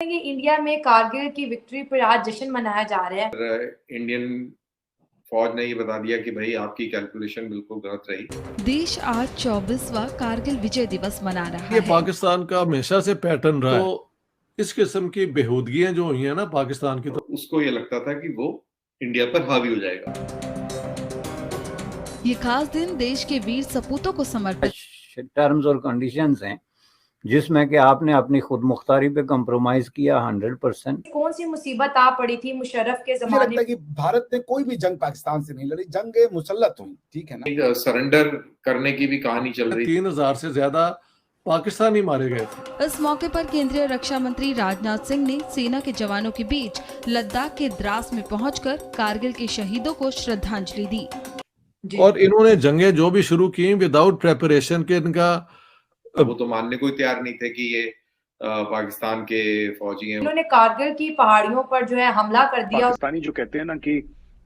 कि इंडिया में कारगिल की विक्ट्री पर आज जश्न मनाया जा रहा है। इंडियन फौज ने ये बता दिया कि भाई आपकी कैलकुलेशन बिल्कुल गलत रही। देश आज 24वां कारगिल विजय दिवस मना रहा ये है। पाकिस्तान का हमेशा से पैटर्न रहा है। तो इस किस्म की बेहूदगियां जो हुई हैं ना पाकिस्तान की, तो उसको ये लगता था कि वो इंडिया पर हावी हो जाएगा। ये खास दिन देश के वीर सपूतों को समर्पित टर्म्स और कंडीशंस हैं जिसमें कि आपने अपनी खुद मुख्तारी पे कंप्रोमाइज किया 100%। कौन सी मुसीबत आ पड़ी थी मुशर्रफ के मुझे जमाने लगता है कि भारत ने कोई भी जंग पाकिस्तान से नहीं लड़ी, जंग मुसल्लत हुई, ठीक है ना। सरेंडर करने की भी कहानी चल रही। 3000 से ज्यादा पाकिस्तानी मारे गए थे। इस मौके पर केंद्रीय रक्षा मंत्री राजनाथ सिंह ने सेना के जवानों के बीच लद्दाख के द्रास में पहुंचकर कारगिल के शहीदों को श्रद्धांजलि दी। और इन्होंने जंगें जो भी शुरू की विदाउट प्रेपरेशन के, इनका वो तो मानने को तैयार नहीं थे कि ये पाकिस्तान के फौजी हैं। इन्होंने कारगिल की पहाड़ियों पर जो है हमला कर दिया। पाकिस्तानी जो कहते हैं ना कि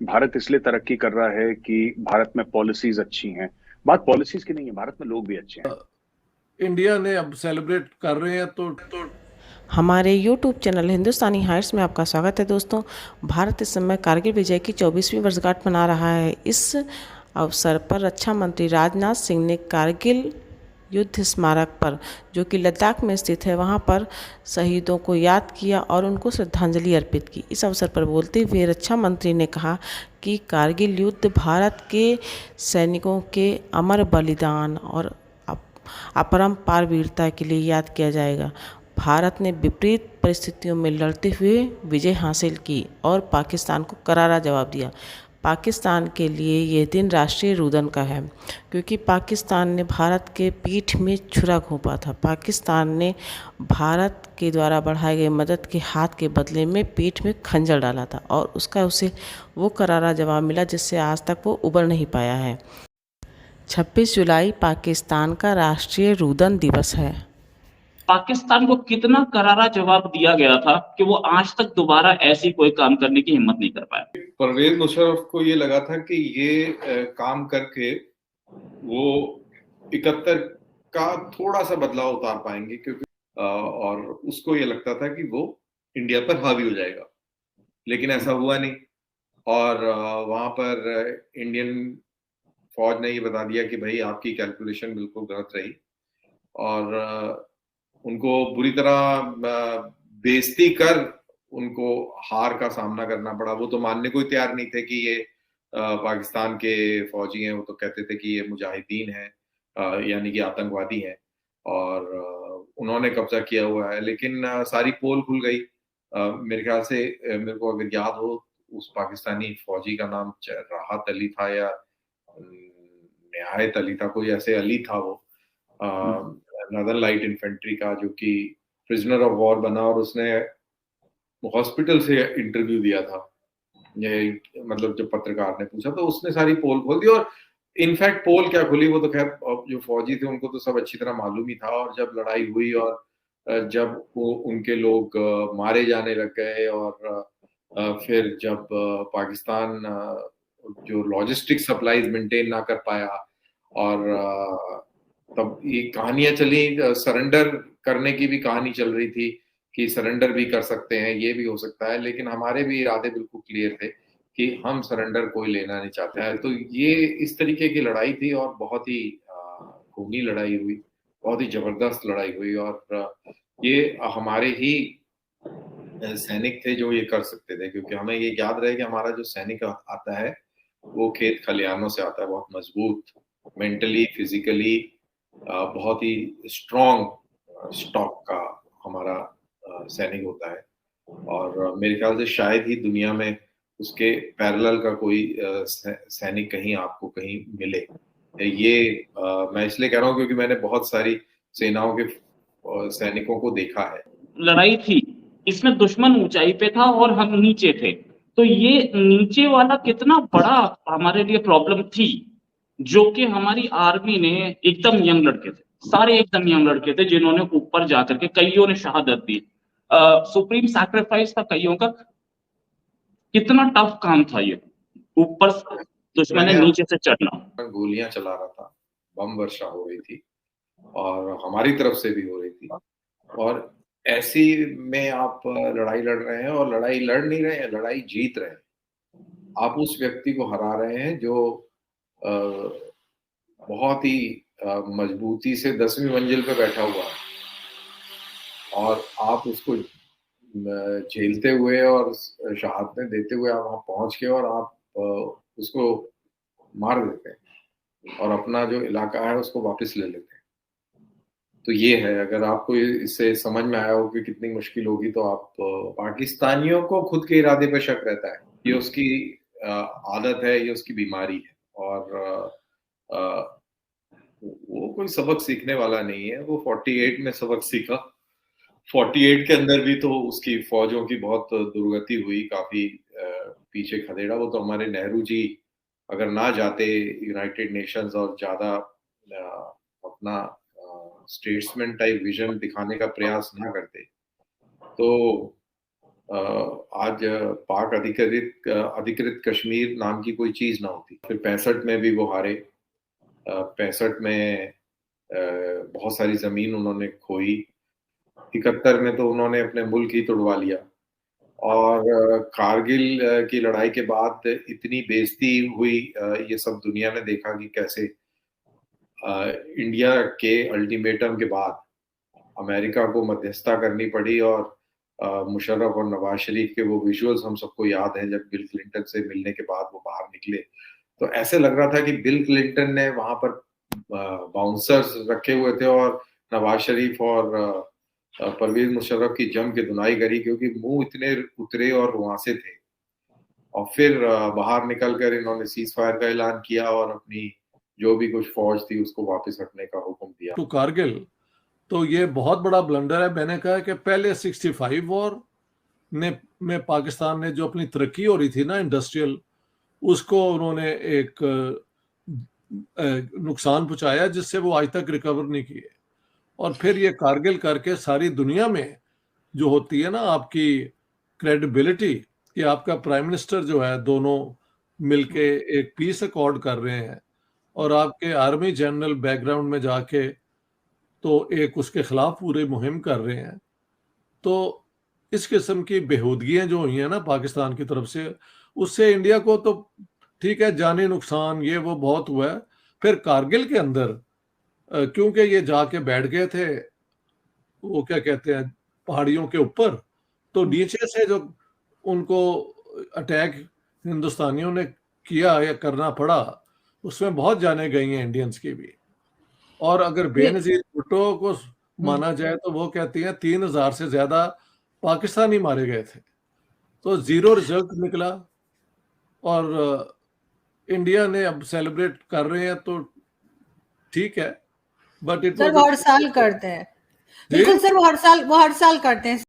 भारत इसलिए तरक्की कर रहा है कि भारत में पॉलिसीज अच्छी हैं, बात पॉलिसीज की नहीं है, भारत में लोग भी अच्छे हैं। इंडिया ने अब सेलिब्रेट कर रहे हैं तो हमारे YouTube चैनल हिंदुस्तानी हाइट्स में आपका स्वागत है। दोस्तों, भारत इस समय कारगिल विजय की 24वीं वर्षगांठ मना रहा है। इस अवसर पर रक्षा मंत्री राजनाथ सिंह ने कारगिल युद्ध स्मारक पर, जो कि लद्दाख में स्थित है, वहां पर शहीदों को याद किया और उनको श्रद्धांजलि अर्पित की। इस अवसर पर बोलते हुए रक्षा मंत्री ने कहा कि कारगिल युद्ध भारत के सैनिकों के अमर बलिदान और अपरंपार वीरता के लिए याद किया जाएगा। भारत ने विपरीत परिस्थितियों में लड़ते हुए विजय हासिल की और पाकिस्तान को करारा जवाब दिया। पाकिस्तान के लिए यह दिन राष्ट्रीय रुदन का है, क्योंकि पाकिस्तान ने भारत के पीठ में छुरा घोंपा था। पाकिस्तान ने भारत के द्वारा बढ़ाए गए मदद के हाथ के बदले में पीठ में खंजर डाला था और उसका उसे वो करारा जवाब मिला जिससे आज तक वो उबर नहीं पाया है। 26 जुलाई पाकिस्तान का राष्ट्रीय रुदन दिवस है। पाकिस्तान को कितना करारा जवाब दिया गया था कि वो आज तक दोबारा ऐसी कोई काम करने की हिम्मत नहीं कर पाया। परवेज मुशर्रफ को ये लगा था कि ये काम करके वो 71 का थोड़ा सा बदलाव उतार पाएंगे, क्योंकि और उसको ये लगता था कि वो इंडिया पर हावी हो जाएगा, लेकिन ऐसा हुआ नहीं। और वहां पर इंडियन फौज ने ये बता दिया कि भाई आपकी कैलकुलेशन बिल्कुल गलत रही, और उनको बुरी तरह बेइज्जती कर उनको हार का सामना करना पड़ा। वो तो मानने को तैयार नहीं थे कि ये पाकिस्तान के फौजी हैं। वो तो कहते थे कि ये मुजाहिदीन हैं, यानी कि आतंकवादी हैं, और उन्होंने कब्जा किया हुआ है। लेकिन सारी पोल खुल गई। मेरे ख्याल से, मेरे को अगर याद हो, उस पाकिस्तानी फौजी का नाम राहत अली था या निहायत अली था, कोई ऐसे अली था वो, नॉर्दर्न लाइट इन्फेंट्री का, जो कि प्रिजनर ऑफ वॉर बना और उसने हॉस्पिटल से इंटरव्यू दिया था। ये मतलब जब पत्रकार ने पूछा तो उसने सारी पोल खोल दी। और इनफैक्ट पोल क्या खुली, वो तो खैर जो फौजी थे उनको तो सब अच्छी तरह मालूम ही था। और जब लड़ाई हुई और जब वो उनके लोग मारे जाने लग गए, और फिर जब पाकिस्तान जो लॉजिस्टिक सप्लाईज मेंटेन ना कर पाया, और तब ये कहानियां चली, सरेंडर करने की भी कहानी चल रही थी कि सरेंडर भी कर सकते हैं, ये भी हो सकता है। लेकिन हमारे भी इरादे बिल्कुल क्लियर थे कि हम सरेंडर कोई लेना नहीं चाहते हैं। तो ये इस तरीके की लड़ाई थी और बहुत ही खूनी लड़ाई हुई, बहुत ही जबरदस्त लड़ाई हुई। और ये हमारे ही सैनिक थे जो ये कर सकते थे, क्योंकि हमें ये याद रहे कि हमारा जो सैनिक आता है वो खेत खलिहानों से आता है, बहुत मजबूत, मेंटली फिजिकली बहुत ही स्ट्रॉन्ग स्टॉक का हमारा सैनिक होता है। और मेरे ख्याल से शायद ही दुनिया में उसके पैरेलल का कोई सैनिक कहीं आपको कहीं मिले। ये मैं इसलिए कह रहा हूँ क्योंकि मैंने बहुत सारी सेनाओं के सैनिकों को देखा है। लड़ाई थी, इसमें दुश्मन ऊंचाई पे था और हम नीचे थे, तो ये नीचे वाला कितना बड़ा हमारे लिए प्रॉब्लम थी, जो कि हमारी आर्मी ने, एकदम यंग लड़के थे, सारे एकदम यंग लड़के थे, जिन्होंने ऊपर जाकर के कईयों ने शहादत दी। सुप्रीम सैक्रिफाइस था कईयों का। कितना टफ काम था ये, ऊपर दुश्मन ने नीचे से चढ़ना। गोलियां चला रहा था, बम वर्षा हो रही थी, और हमारी तरफ से भी हो रही थी, और ऐसी में आप लड़ाई लड़ रहे हैं, और लड़ाई लड़ नहीं रहे हैं, लड़ाई जीत रहे हैं। आप उस व्यक्ति को हरा रहे हैं जो बहुत ही मजबूती से 10वीं मंजिल पे बैठा हुआ है, और आप उसको झेलते हुए और शहादतें देते हुए आप वहां पहुंच के और आप उसको मार देते हैं और अपना जो इलाका है उसको वापस ले लेते हैं। तो ये है, अगर आपको इससे समझ में आया हो कि कितनी मुश्किल होगी, तो आप पाकिस्तानियों को खुद के इरादे पे शक रहता है। ये उसकी आदत है, ये उसकी बीमारी है, और वो कोई सबक सीखने वाला नहीं है। वो 48 में सबक सीखा, 48 के अंदर भी तो उसकी फौजों की बहुत दुर्गति हुई, काफी पीछे खदेड़ा। वो तो हमारे नेहरू जी अगर ना जाते यूनाइटेड नेशंस और ज्यादा अपना स्टेट्समैन टाइप विजन दिखाने का प्रयास ना करते, तो आज पाक अधिकृत कश्मीर नाम की कोई चीज ना होती। फिर 65 में भी वो हारे, 65 में बहुत सारी जमीन उन्होंने खोई, 71 में तो उन्होंने अपने मुल्क ही तोड़वा लिया, और कारगिल की लड़ाई के बाद इतनी बेइज्जती हुई, ये सब दुनिया ने देखा कि कैसे इंडिया के अल्टीमेटम के बाद अमेरिका को मध्यस्थता करनी पड़ी, और मुशर्रफ और नवाज शरीफ के वो विजुअल्स हम सबको याद हैं जब बिल क्लिंटन से मिलने के बाद वो बाहर निकले। तो ऐसे लग रहा था कि बिल क्लिंटन ने वहां पर बाउंसर्स रखे हुए थे और नवाज शरीफ और परवेज मुशर्रफ की जम के धुनाई करी, क्योंकि मुंह इतने उतरे और वहां से थे। और फिर बाहर निकलकर इन्होंने सीज फायर का ऐलान किया और अपनी जो भी कुछ फौज थी उसको वापस हटने का हुक्म दिया। तो कारगिल, तो ये बहुत बड़ा ब्लंडर है। मैंने कहा कि पहले 65 वॉर में पाकिस्तान ने जो अपनी तरक्की हो रही थी ना इंडस्ट्रियल, उसको उन्होंने एक नुकसान पहुंचाया जिससे वो आज तक रिकवर नहीं किए। और फिर ये कारगिल करके सारी दुनिया में जो होती है ना आपकी क्रेडिबिलिटी, कि आपका प्राइम मिनिस्टर जो है, दोनों मिलके एक पीस अकॉर्ड कर रहे हैं, और आपके आर्मी जनरल बैकग्राउंड में जाके तो एक उसके खिलाफ पूरी मुहिम कर रहे हैं। तो इस किस्म की बेहूदगियां जो हुई हैं ना पाकिस्तान की तरफ से, उससे इंडिया को तो ठीक है जानी नुकसान ये वो बहुत हुआ है। फिर कारगिल के अंदर क्योंकि ये जाके बैठ गए थे वो क्या कहते हैं पहाड़ियों के ऊपर, तो नीचे से जो उनको अटैक हिंदुस्तानियों ने किया या करना पड़ा, उसमें बहुत जाने गई हैं इंडियंस की भी। और अगर बेनजीर भुट्टो को माना जाए तो वो कहती हैं 3000 से ज्यादा पाकिस्तानी मारे गए थे। तो 0 रिजल्ट निकला, और इंडिया ने अब सेलिब्रेट कर रहे हैं तो ठीक है, बट सर वो हर साल करते हैं। बिल्कुल सर, वो हर साल करते हैं।